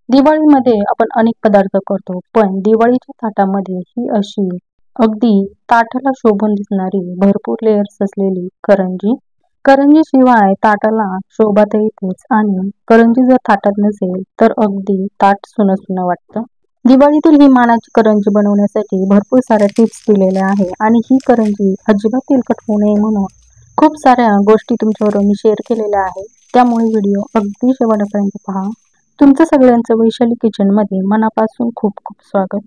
दिवाळीमध्ये आपण अनेक पदार्थ करतो, पण दिवाळीच्या ताटामध्ये ही अशी अगदी ताटाला शोभून दिसणारी भरपूर लेयर्स असलेली करंजी. करंजी शिवाय ताटाला शोभा तर येतेच आणि करंजी जर ताटात नसेल तर अगदी ताट सुनं सुनं वाटतं. दिवाळीतील ही मानाची करंजी बनवण्यासाठी भरपूर साऱ्या टिप्स दिलेल्या आहे आणि ही करंजी अजिबात तेलकट होऊ नये म्हणून खूप साऱ्या गोष्टी तुमच्याबरोबर मी शेअर केलेल्या आहे. त्यामुळे व्हिडिओ अगदी शेवटपर्यंत पहा. तुमचं सगळ्यांचं वैशाली किचनमध्ये मनापासून खूप खूप स्वागत.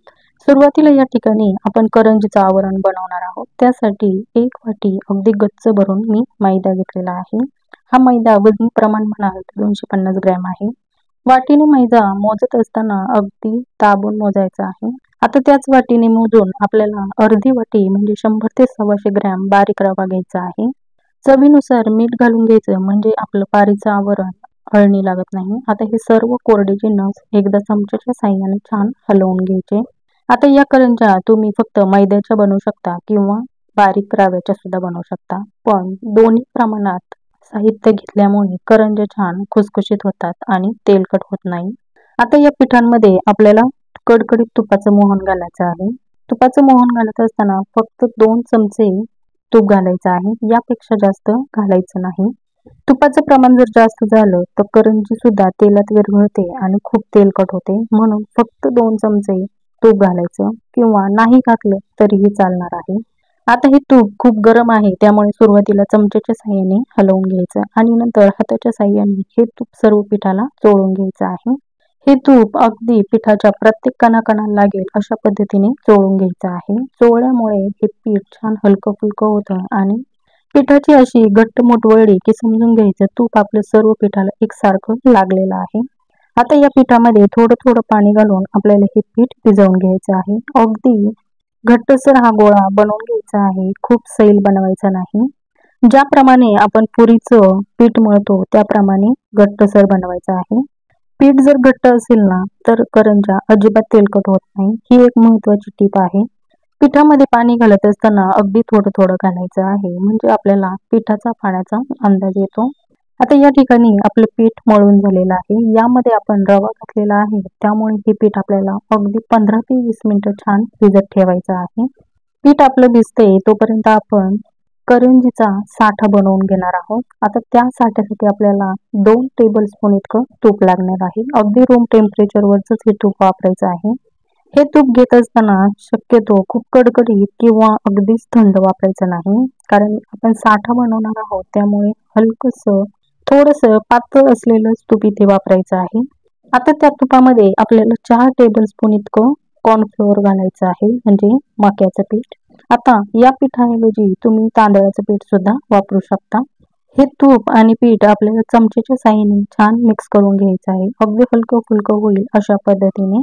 सुरुवातीला या ठिकाणी आपण करंजीचं आवरण बनवणार आहोत. त्यासाठी 1 वाटी अगदी गच्च भरून मी मैदा घेतलेला आहे. हा मैदा वजनी प्रमाण म्हणाल तर 250 ग्रॅम आहे. वाटीने मैदा मोजत असताना अगदी दाबून मोजायचा आहे. आता त्याच वाटीने मोजून आपल्याला अर्धी वाटी म्हणजे 100 ते 125 ग्रॅम बारीक रवा घ्यायचा आहे. चवीनुसार मीठ घालून घ्यायचं म्हणजे आपलं पारीचं आवरण अळणी लागत नाही. आता हे सर्व कोरडे जिन्नस एकदा चमच्याच्या साहाय्याने छान हलवून घ्यायचे. आता या करंज्या तुम्ही फक्त मैद्याच्या बनवू शकता किंवा बारीक रव्याच्या सुद्धा बनवू शकता, पण दोन्ही प्रमाणात साहित्य घेतल्यामुळे करंज्या छान खुसखुशीत होतात आणि तेलकट होत नाही. आता या पिठांमध्ये आपल्याला कडकडीत तुपाचं मोहन घालायचं आहे. तुपाचं मोहन घालत असताना फक्त 2 चमचे तूप घालायचं आहे, यापेक्षा जास्त घालायचं नाही. तुपाचं प्रमाण जर जास्त झालं तर करंजी सुद्धा तेलात विरघळते आणि खूप तेलकट होते, म्हणून फक्त 2 चमचे तूप घालायचं किंवा नाही घातलं तरीही चालणार आहे. आता हे तूप खूप गरम आहे, त्यामुळे सुरुवातीला चमच्याच्या साहाय्याने हलवून घ्यायचं आणि नंतर हाताच्या साहाय्याने हे तूप सर्व पिठाला चोळून घ्यायचं आहे. हे तूप अगदी पिठाच्या प्रत्येक कणाकणाला लागेल अशा पद्धतीने चोळून घ्यायचं आहे. चोळल्यामुळे हे पीठ छान हलकं फुलकं होतं आणि पिठाची अशी घट्टमोट वळली की समजून घ्यायचं तूप आपलं सर्व पिठाला एकसारखं लागलेलं आहे. आता या पिठामध्ये थोडं थोडं पाणी घालून आपल्याला हे पीठ भिजवून घ्यायचं आहे. अगदी घट्टसर हा गोळा बनवून घ्यायचा आहे, खूप सैल बनवायचा नाही. ज्याप्रमाणे आपण पुरीचं पीठ मळतो त्याप्रमाणे घट्टसर बनवायचं आहे. पीठ जर घट्ट असेल ना तर करंज्या अजिबात तेलकट होत नाही. ही एक महत्वाची टीप आहे. पिठामध्ये पाणी घालत असताना अगदी थोडं थोडं घालायचं आहे, म्हणजे आपल्याला पिठाचा पाण्याचा अंदाज येतो. आता या ठिकाणी आपलं पीठ मळून झालेलं आहे. यामध्ये आपण रवा घातलेला आहे, त्यामुळे हे पीठ आपल्याला अगदी 15 ते 20 मिनिटं छान भिजत ठेवायचं आहे. पीठ आपलं भिजतंय तोपर्यंत आपण करंजीचा साठा बनवून घेणार आहोत. आता त्या साठ्यासाठी आपल्याला 2 टेबलस्पून इतकं तूप लागणार आहे. अगदी रूम टेम्परेचरवरच हे तूप वापरायचं आहे. हे तूप घेत असताना शक्यतो खूप कडकडीत किंवा अगदीच थंड वापरायचं नाही, कारण आपण साठा बनवणार आहोत, त्यामुळे हलकंसं थोडंसं पातळ असलेलंच तूप इथे वापरायचं आहे. आता त्या तुपामध्ये आपल्याला 4 टेबलस्पून इतकं कॉर्नफ्लोअर घालायचं आहे, म्हणजे मक्याचं पीठ. आता या पिठाऐवजी तुम्ही तांदळाचं पीठ सुद्धा वापरू शकता. हे तूप आणि पीठ आपल्याला चमच्याच्या साहाय्याने छान मिक्स करून घ्यायचं आहे. अगदी हलकं फुलकं होईल अशा पद्धतीने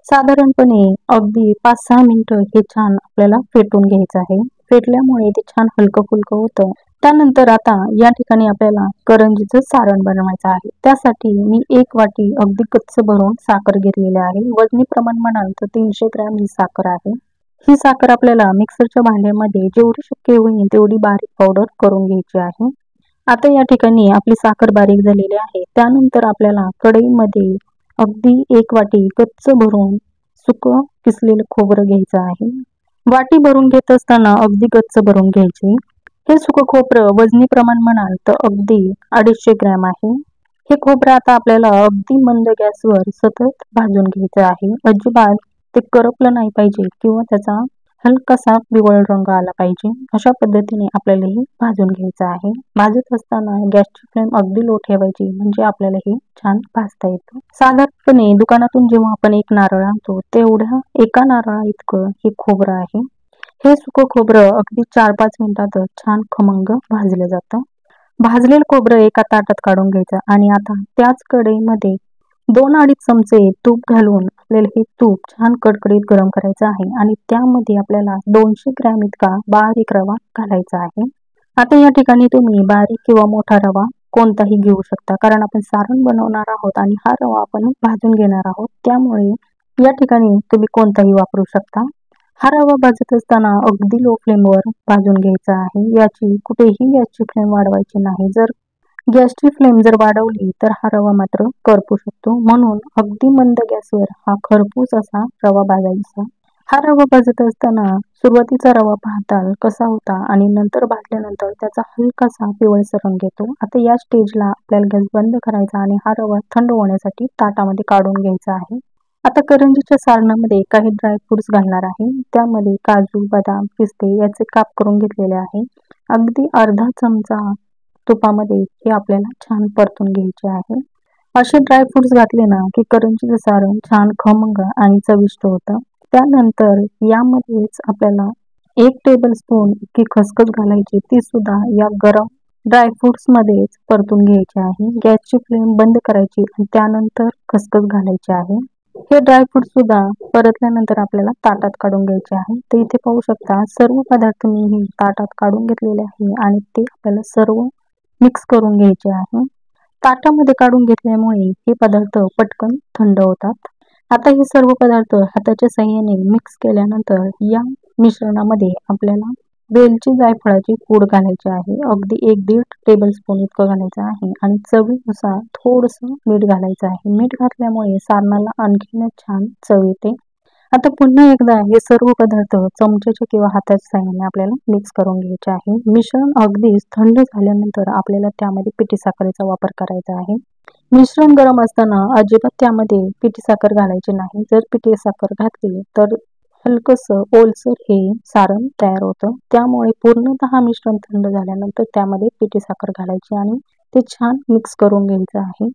साधारणपणे अगदी 5-6 मिनिटं हे छान आपल्याला फेटून घ्यायचं आहे. फेटल्यामुळे ते छान हलकं फुलकं होतं. त्यानंतर आता या ठिकाणी आपल्याला करंजीचं सारण बनवायचं आहे. त्यासाठी मी 1 वाटी अगदी कच्च भरून साखर घेतलेली आहे. वजनी प्रमाण म्हणाल तर 300 ग्रॅम ही साखर आहे. ही साखर आपल्याला मिक्सरच्या भांड्यामध्ये जेवढी शक्य होईल तेवढी बारीक पावडर करून घ्यायची आहे. आता या ठिकाणी आपली साखर बारीक झालेली आहे. त्यानंतर आपल्याला कढईमध्ये अगदी 1 वाटी कच्च भरून सुकं किसलेलं खोबरं घ्यायचं आहे. वाटी भरून घेत असताना अगदी कच्च भरून घ्यायचे. हे सुकं खोबरं वजनी प्रमाण म्हणाल तर अगदी 250 ग्रॅम आहे. हे खोबरं आता आपल्याला अगदी मंद गॅसवर सतत भाजून घ्यायचं आहे. अजिबात ते करपलं नाही पाहिजे किंवा त्याचा हलकासा पिवळ रंग आला पाहिजे, अशा पद्धतीने आपल्याला हे भाजून घ्यायचं आहे. भाजत असताना गॅसची फ्लेम अगदी लो ठेवायची, म्हणजे आपल्याला हे छान भाजता येतं. साधारणपणे दुकानातून जेव्हा आपण 1 नारळ आणतो तेवढ्या एका नारळा इतकं हे खोबरं आहे. हे सुकं खोबरं अगदी 4-5 मिनिटातच छान खमंग भाजलं जातं. भाजलेलं खोबरं एका ताटात काढून घ्यायचं आणि आता त्याच कढईमध्ये 2-2.5 चमचे तूप घालून आपल्याला हे तूप छान कडकडीत गरम करायचं आहे आणि त्यामध्ये आपल्याला 200 ग्रॅम इतका बारीक रवा घालायचा आहे. आता या ठिकाणी तुम्ही बारीक किंवा मोठा रवा कोणताही घेऊ शकता, कारण आपण सारण बनवणार आहोत आणि हा रवा आपण भाजून घेणार आहोत, त्यामुळे या ठिकाणी तुम्ही कोणताही वापरू शकता. हा रवा भाजत असताना अगदी लो फ्लेमवर भाजून घ्यायचा आहे. कुठेही गॅसची फ्लेम वाढवायची नाही. जर गॅसची फ्लेम जर वाढवली तर हा रवा मात्र करपू शकतो, म्हणून अगदी मंद गॅसवर हा खरपूस असा रवा भाजायचा. हा रवा भाजत असताना सुरुवातीचा रवा पाहताल कसा होता आणि नंतर भाजल्यानंतर त्याचा हलकासा पिवळसर रंग येतो. आता या स्टेजला आपल्याला गॅस बंद करायचा आणि हा रवा थंड होण्यासाठी ताटामध्ये काढून घ्यायचा आहे. आता करंजीच्या सारणामध्ये काही ड्रायफ्रुट्स घालणार आहे. त्यामध्ये काजू, बदाम, पिस्ते याचे काप करून घेतलेले आहे. अगदी अर्धा चमचा तुपामध्ये हे आपल्याला छान परतून घ्यायचे आहे. असे ड्रायफ्रुट्स घातले ना की करंजीचं सारण छान खमंग आणि चविष्ट होतं. त्यानंतर यामध्येच आपल्याला 1 टेबलस्पून इतकी खसखस घालायची, ती सुद्धा या गरम ड्रायफ्रुट्स मध्येच परतून घ्यायची आहे. गॅसची फ्लेम बंद करायची आणि त्यानंतर खसखस घालायची आहे. हे ड्रायफ्रूट सुद्धा परतल्यानंतर आपल्याला ताटात काढून घ्यायचे आहे. तर इथे पाहू शकता सर्व पदार्थ मी ताटात काढून घेतलेले आहे आणि ते आपल्याला सर्व मिक्स करून घ्यायचे आहे. ताटामध्ये काढून घेतल्यामुळे हे पदार्थ पटकन थंड होतात. आता हे सर्व पदार्थ हाताच्या साहाय्याने मिक्स केल्यानंतर या मिश्रणामध्ये आपल्याला वेलची जायफळाची पूड घालायची आहे. अगदी 1-1.5 टेबलस्पून इतकं घालायचं आहे आणि चवीनुसार थोडंसं मीठ घालायचं आहे. मीठ घातल्यामुळे सारणाला आणखीनच छान चव येते. आता पुन्हा एकदा हे सर्व पदार्थ चमच्याच्या किंवा हाताच्या साहाय्याने आपल्याला मिक्स करून घ्यायचे आहे. मिश्रण अगदीच थंड झाल्यानंतर आपल्याला त्यामध्ये पिठी साखरेचा वापर करायचा आहे. मिश्रण गरम असताना अजिबात त्यामध्ये पिठी साखर घालायची नाही. जर पिठी साखर घातली तर हलकंसं ओलसर हे सारण तयार होतं. त्यामुळे पूर्णतः मिश्रण थंड झाल्यानंतर त्यामध्ये पिठी साखर घालायची आणि ते छान मिक्स करून घ्यायचं आहे.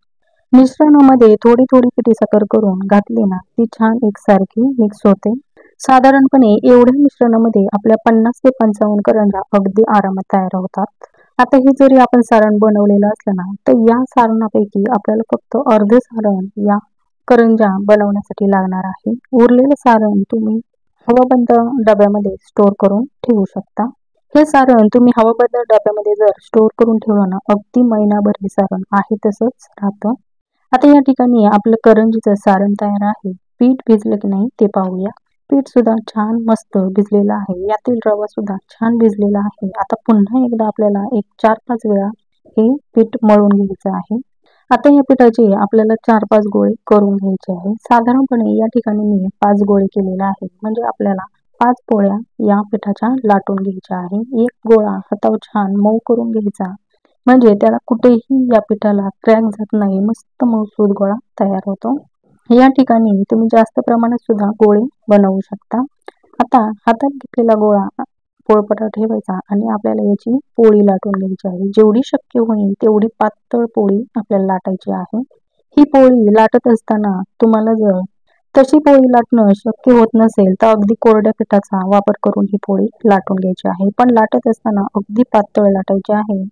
मिश्रणामध्ये थोडी थोडी पिठी साखर करून घातली ना ती छान एकसारखी मिक्स होते. साधारणपणे एवढ्या मिश्रणामध्ये आपल्या 50 ते 55 करंज्या अगदी आरामात तयार होतात. आता हे जरी आपण सारण बनवलेलं असलं ना तर या सारणापैकी आपल्याला फक्त अर्धे सारण या करंज्या बनवण्यासाठी लागणार आहे. उरलेलं सारण तुम्ही हवाबंद डब्यामध्ये स्टोअर करून ठेवू शकता. हे सारण तुम्ही हवाबंद डब्यामध्ये जर स्टोअर करून ठेवलं ना अगदी महिनाभर हे सारण आहे तसंच राहतं. आता या ठिकाणी आपलं करंजीचं सारण तयार आहे. पीठ भिजलं की नाही ते पाहूया. पीठ सुद्धा छान मस्त भिजलेलं आहे. यातील रवा सुद्धा छान भिजलेला आहे. आता पुन्हा एकदा आपल्याला एक 4-5 वेळा हे पीठ मळून घ्यायचं आहे. आता या पिठाचे आपल्याला 4-5 गोळे करून घ्यायचे आहे. साधारणपणे या ठिकाणी मी 5 गोळे केलेले आहे. म्हणजे आपल्याला 5 पोळ्या या पिठाच्या लाटून घ्यायच्या आहे. एक गोळा हातावर छान मऊ करून घ्यायचा, म्हणजे त्याला कुठेही या पिठाला क्रॅक जात नाही. मस्त मऊसूद गोळा तयार होतो. या ठिकाणी तुम्ही जास्त प्रमाणात सुद्धा गोळे बनवू शकता. आता हातात घेतलेला गोळा पोळपाटावर ठेवायचा आणि आपल्याला याची पोळी लाटून घ्यायची आहे. जेवढी शक्य होईल तेवढी पातळ पोळी आपल्याला लाटायची आहे. ही पोळी लाटत असताना तुम्हाला जर तशी पोळी लाटणं शक्य होत नसेल तर अगदी कोरड्या पिठाचा वापर करून ही पोळी लाटून घ्यायची आहे. पण लाटत असताना अगदी पातळ लाटायची आहे.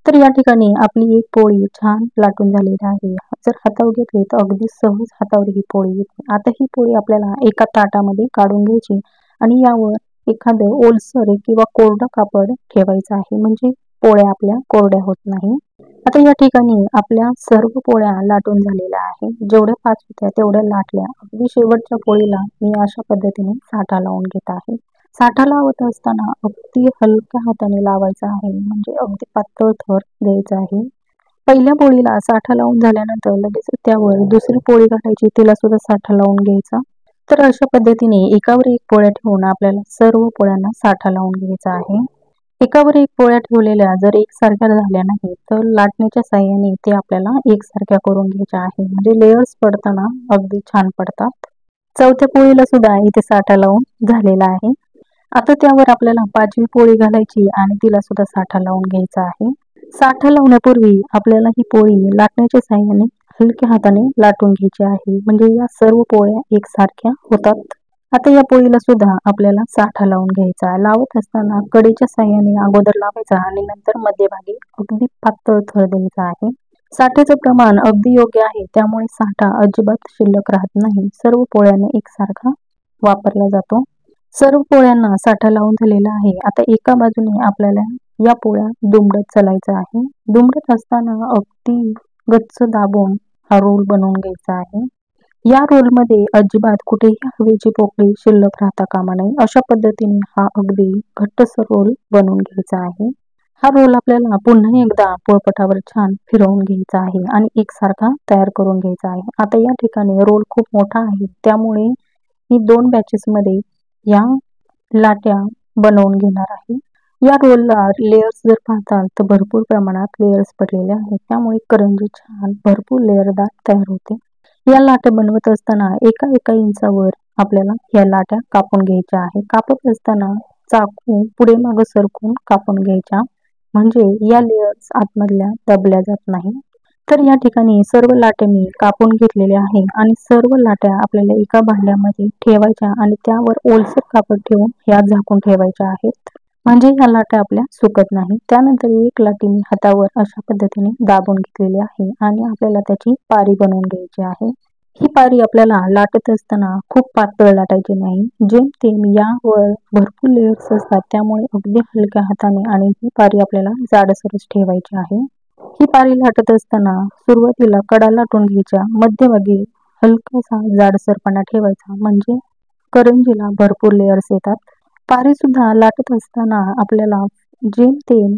तर या ठिकाणी आपली एक पोळी छान लाटून झालेली आहे. जर हातावर घेतली तर अगदी सहज हातावर ही पोळी येते. आता ही पोळी आपल्याला एका ताटामध्ये काढून घ्यायची आणि यावर एखादं ओलसर किंवा कोरडं कापड ठेवायचं आहे, म्हणजे पोळ्या आपल्या कोरड्या होत नाही. आता या ठिकाणी आपल्या सर्व पोळ्या लाटून झालेल्या आहेत. जेवढ्या 5 होत्या तेवढ्या लाटल्या. अगदी शेवटच्या पोळीला मी अशा पद्धतीने साठा लावून घेत आहे. साठा लावत असताना अगदी हलक्या हाताने लावायचा आहे, म्हणजे अगदी पातळ थर द्यायचा आहे. पहिल्या पोळीला साठा लावून झाल्यानंतर लगेच त्यावर दुसरी पोळी घालायची, तिला सुद्धा साठा लावून घ्यायचा. तर अशा पद्धतीने एकावर एक पोळ्या ठेवून आपल्याला सर्व पोळ्यांना साठा लावून घ्यायचा आहे. एकावर एक पोळ्या ठेवलेल्या जर एकसारख्या झाल्या नाही तर लाटण्याच्या साहाय्याने ते आपल्याला एकसारख्या करून घ्यायच्या आहे, म्हणजे लेयर्स पडताना अगदी छान पडतात. चौथ्या पोळीला सुद्धा इथे साठा लावून झालेला आहे. आता त्यावर आपल्याला 5वी पोळी घालायची आणि तिला सुद्धा साठा लावून घ्यायचा आहे. साठा लावण्यापूर्वी आपल्याला ही पोळी लाटण्याच्या साहाय्याने हलक्या हाताने लाटून घ्यायची आहे, म्हणजे या सर्व पोळ्या एकसारख्या होतात. आता या पोळीला सुद्धा आपल्याला साठा लावून घ्यायचा. लावत असताना कडेच्या साहाय्याने अगोदर लावायचा आणि नंतर मध्यभागी अगदी पातळ थर द्यायचा आहे. साठ्याचं प्रमाण अगदी योग्य आहे, त्यामुळे साठा अजिबात शिल्लक राहत नाही. सर्व पोळ्यांना एकसारखा वापरला जातो. सर्व पोळ्यांना साठा लावून झालेला आहे. आता एका बाजूने आपल्याला या पोळ्या दुमडत चालायचं आहे. दुमडत असताना अगदी गच्च दाबून हा रोल बनवून घ्यायचा आहे. या रोलमध्ये अजिबात कुठेही हवेची पोकळी शिल्लक राहता कामा नये. अशा पद्धतीने हा अगदी घट्टसर रोल बनवून घ्यायचा आहे. हा रोल आपल्याला पुन्हा एकदा पोळपाटावर छान फिरवून घ्यायचा आहे आणि एकसारखा तयार करून घ्यायचा आहे. आता या ठिकाणी रोल खूप मोठा आहे, त्यामुळे मी 2 बॅचेसमध्ये या लाट्या बनवून घेणार आहे. या रोलला लेयर्स जर पाहताल तर भरपूर प्रमाणात लेयर्स पडलेले आहेत, त्यामुळे करंजी छान भरपूर लेयरदार तयार होते. या लाट्या बनवत असताना एका इंचावर आपल्याला या लाट्या कापून घ्यायच्या आहे. कापत असताना चाकू पुढे मागे सरकून कापून घ्यायच्या, म्हणजे या लेयर्स आतमधल्या दबल्या जात नाही. तर या ठिकाणी सर्व लाट्या मी कापून घेतलेल्या आहे आणि सर्व लाट्या आपल्याला एका भांड्यामध्ये ठेवायच्या आणि त्यावर ओलसर कापड ठेवून ह्या झाकून ठेवायच्या आहेत, म्हणजे ह्या लाट्या आपल्या सुकत नाही. त्यानंतर एक लाटी मी हातावर अशा पद्धतीने दाबून घेतलेली आहे आणि आपल्याला त्याची पारी बनवून घ्यायची आहे. ही पारी आपल्याला लाटत असताना खूप पातळ लाटायची नाही, जेमतेम यावर भरपूर लेयर्स असतात, त्यामुळे अगदी हलक्या हाताने आणि ही पारी आपल्याला जाडसरच ठेवायची आहे. ही पारी लाटत असताना सुरुवातीला कडा लाटून घ्यायच्या, मध्यभागी हलकासा जाडसरपणा ठेवायचा, म्हणजे करंजीला भरपूर लेयर्स येतात. पारी सुद्धा लाटत असताना आपल्याला जेमतेम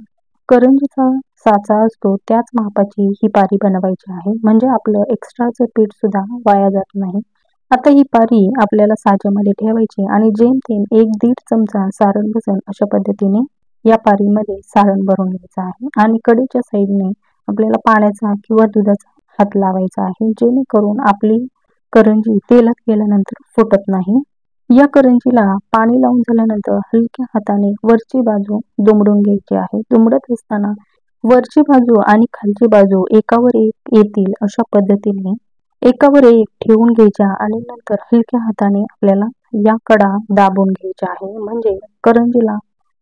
करंजीचा साचा असतो त्याच मापाची ही पारी बनवायची आहे, म्हणजे आपलं एक्स्ट्राचं पीठ सुद्धा वाया जात नाही. आता ही पारी आपल्याला साच्यामध्ये ठेवायची आणि जेमतेम 1-1.5 चमचा सारण बसेल अशा पद्धतीने या पारीमध्ये सारण भरून घ्यायचं आहे आणि कडेच्या साईडने आपल्याला पाण्याचा किंवा दुधाचा हात लावायचा आहे, जेणेकरून आपली करंजी तेलात गेल्यानंतर फुटत नाही. या करंजीला पाणी लावून झाल्यानंतर हलक्या हाताने वरची बाजू दुमडून घ्यायची आहे. दुमडत असताना वरची बाजू आणि खालची बाजू एकावर एक येतील अशा पद्धतीने एकावर एक ठेवून घ्यायच्या आणि नंतर हलक्या हाताने आपल्याला या कडा दाबून घ्यायच्या आहे, म्हणजे करंजीला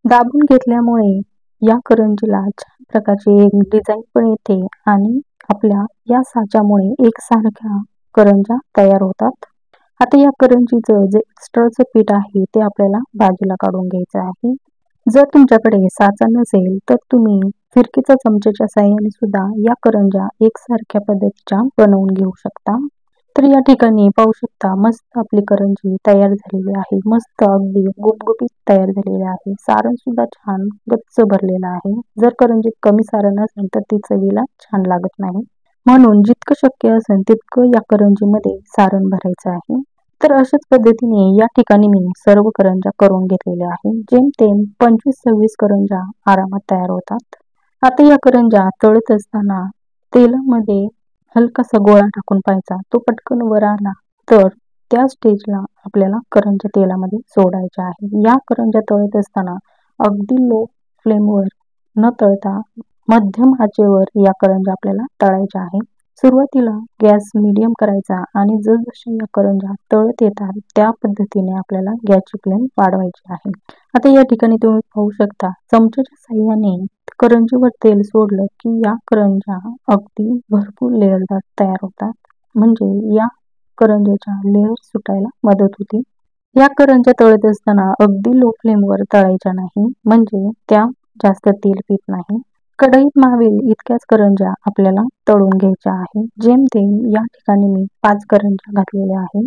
दाबून घेतल्यामुळे या करंजीला छान प्रकारची एक डिझाईन पण येते आणि आपल्या या साच्यामुळे एकसारख्या करंजा तयार होतात. आता या करंजीचं जे एक्स्ट्राचं पीठ आहे ते आपल्याला बाजूला काढून घ्यायचं आहे. जर तुमच्याकडे साचा नसेल तर तुम्ही फिरकीच्या चमच्याच्या साहाय्याने सुद्धा या करंजा एकसारख्या पद्धतीच्या बनवून घेऊ शकता. तर या ठिकाणी पाहू शकता मस्त आपली करंजी तयार झालेली आहे. मस्त अगदी गुपगुपीत तयार झालेली आहे. सारण सुद्धा छान गच्च भरलेलं आहे. जर करंजीत कमी सारण असेल तर ती चवीला छान लागत नाही, म्हणून जितकं शक्य असेल तितकं या करंजीमध्ये सारण भरायचं आहे. तर अशाच पद्धतीने या ठिकाणी मी सर्व करंजा करून घेतलेल्या आहे. जेमतेम 25-26 करंजा आरामात तयार होतात. आता या करंजा तळत असताना तेलामध्ये हलकासा गोळा टाकून पाहायचा, तो पटकन वर आला तर त्या स्टेजला आपल्याला करंजा तेलामध्ये सोडायच्या आहे. या करंजा तळत असताना अगदी लो फ्लेमवर न तळता मध्यम आचेवर या करंजा आपल्याला तळायच्या आहे. सुरुवातीला गॅस मीडियम करायचा आणि जसजशा या करंजा तळत येतात त्या पद्धतीने आपल्याला गॅसची फ्लेम वाढवायची आहे. आता या ठिकाणी तुम्ही पाहू शकता चमच्याच्या साहाय्याने करंजीवर तेल सोडलं की या करंजा अगदी भरपूर लेयरदार तयार होतात, म्हणजे या करंजाच्या लेयर सुटायला मदत होते. या करंजा तळत असताना अगदी लो फ्लेमवर तळायच्या नाही, म्हणजे त्या जास्त तेल पित नाही. कढईत मावेल इतक्याच करंजा आपल्याला तळून घ्यायच्या आहे. जेमतेम या ठिकाणी मी 5 करंजा घातलेल्या आहे.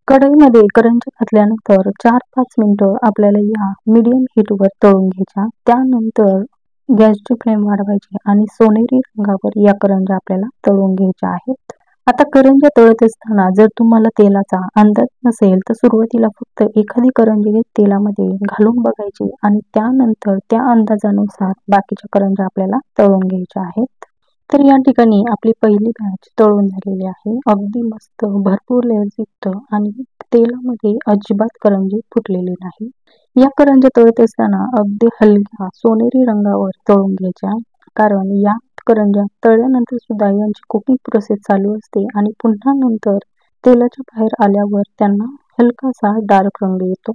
कढईमध्ये करंजा घातल्यानंतर 4-5 मिनिटं आपल्याला या मीडियम हीटवर तळून घ्यायच्या. त्यानंतर गॅसची फ्लेम वाढवायची आणि सोनेरी रंगावर या करंजा आपल्याला तळून घ्यायच्या आहेत. आता करंजा तळत असताना जर तुम्हाला तेलाचा अंदाज नसेल तर सुरुवातीला फक्त एखादी करंजी तेलामध्ये घालून बघायची आणि त्यानंतर त्या अंदाजानुसार बाकीच्या करंजा आपल्याला तळून घ्यायच्या आहेत. तर या ठिकाणी आपली पहिली बॅच तळून झालेली आहे. अगदी मस्त भरपूर लेयर्स युक्त आणि तेलामध्ये अजिबात करंजी फुटलेली नाही. या करंजा तळत असताना अगदी हलक्या सोनेरी रंगावर तळून घ्यायच्या, कारण या करंजा तळल्यानंतर सुद्धा यांची कुकिंग प्रोसेस चालू असते आणि पुन्हा नंतर तेलाच्या बाहेर आल्यावर त्यांना हलकासा डार्क रंग येतो.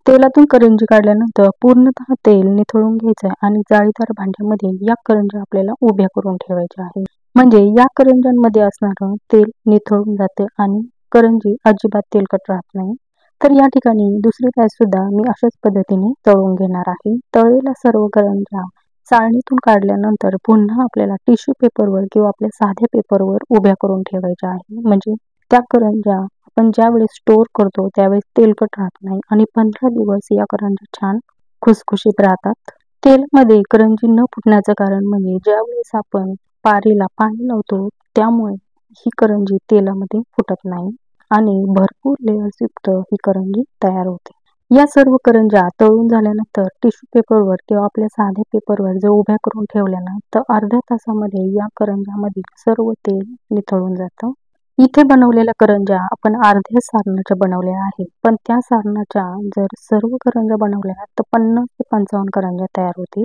तेलातून करंजी काढल्यानंतर पूर्णतः तेल निथळून घ्यायचं आणि जाळीदार भांड्यामध्ये या करंजा आपल्याला उभ्या करून ठेवायच्या आहे, म्हणजे या करंजांमध्ये असणारं तेल निथळून जातं आणि करंजी अजिबात तेलकट राहत नाही. तर या ठिकाणी दुसरी बॅच सुद्धा मी अशाच पद्धतीने तळून घेणार आहे. तळलेल्या सर्व करंजा चाळणीतून काढल्यानंतर पुन्हा आपल्याला टिश्यू पेपरवर किंवा आपल्या साध्या पेपरवर उभ्या करून ठेवायच्या आहे, म्हणजे त्या करंजा आपण ज्यावेळेस स्टोअर करतो त्यावेळेस तेलकट राहत नाही आणि 15 दिवस या करंजा छान खुसखुशीत राहतात. तेलामध्ये करंजी न फुटण्याचं कारण म्हणजे ज्यावेळेस आपण पारीला पाणी लावतो त्यामुळे ही करंजी तेलामध्ये फुटत नाही आणि भरपूर लेयर्स युक्त ही करंजी तयार होते. या सर्व करंज्या तळून झाल्यानंतर टिश्यू पेपरवर किंवा आपल्या साध्या पेपरवर जर उभ्या करून ठेवल्या ना तर अर्ध्या तासामध्ये या करंज्यामधील सर्व तेल निथळून जातं. इथे बनवलेल्या करंज्या आपण अर्ध्या सारणाच्या बनवल्या आहेत, पण त्या सारणाच्या जर सर्व करंज्या बनवल्या तर 50 ते 55 करंज्या तयार होतील.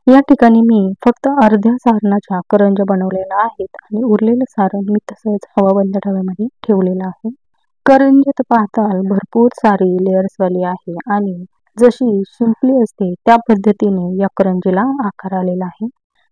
या ठिकाणी मी फक्त अर्ध्या सारणाच्या करंज्या बनवलेल्या आहेत आणि उरलेलं सारण मी तसंच हवाबंद डब्यामध्ये ठेवलेलं आहे. करंजी पाहताल भरपूर सारी लेयर्सवाली आहे आणि जशी शिंपली असते त्या पद्धतीने या करंजीला आकार आलेला आहे.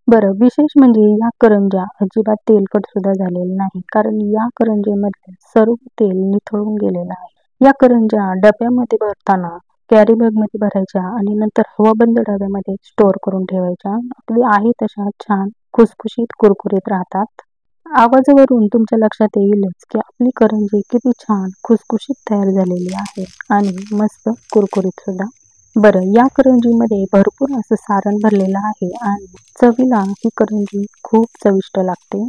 बरं, विशेष म्हणजे या करंज्या अजिबात तेलकट सुद्धा झालेल्या नाही, कारण या करंजीमध्ये सर्व तेल निथळून गेलेलं आहे. या करंज्या डब्यामध्ये भरताना कॅरी बॅगमध्ये भरायच्या आणि नंतर हवाबंद डब्यामध्ये स्टोअर करून ठेवायच्या. अगदी आहे तशा छान खुसखुशीत कुरकुरीत राहतात. आवाजावरून तुमच्या लक्षात येईलच की आपली करंजी किती छान खुसखुशीत तयार झालेली आहे आणि मस्त कुरकुरीत सुद्धा. बरं, या करंजीमध्ये भरपूर असं सारण भरलेलं आहे आणि चवीला ही करंजी खूप चविष्ट लागते.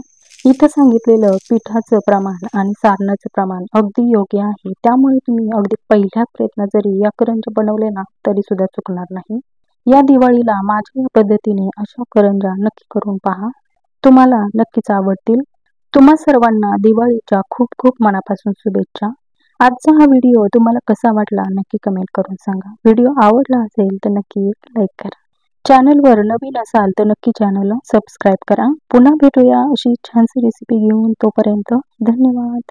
इथं सांगितलेलं पिठाचं प्रमाण आणि सारणाचं प्रमाण अगदी योग्य आहे, त्यामुळे तुम्ही अगदी पहिल्या प्रयत्नात जरी या करंज्या बनवले ना तरी सुद्धा चुकणार नाही. या दिवाळीला माझ्या या पद्धतीने अशा करंज्या नक्की करून पहा, तुम्हाला नक्कीच आवडतील. तुम्हा सर्वांना दिवाळीच्या खूप खूप मनापासून शुभेच्छा. आजचा हा व्हिडिओ तुम्हाला कसा वाटला नक्की कमेंट करून सांगा. व्हिडिओ आवडला असेल तर नक्की लाईक करा. चॅनलवर नवीन असाल तर नक्की चॅनलला सबस्क्राईब करा. पुन्हा भेटूया अशी छानशी रेसिपी घेऊन. तोपर्यंत धन्यवाद.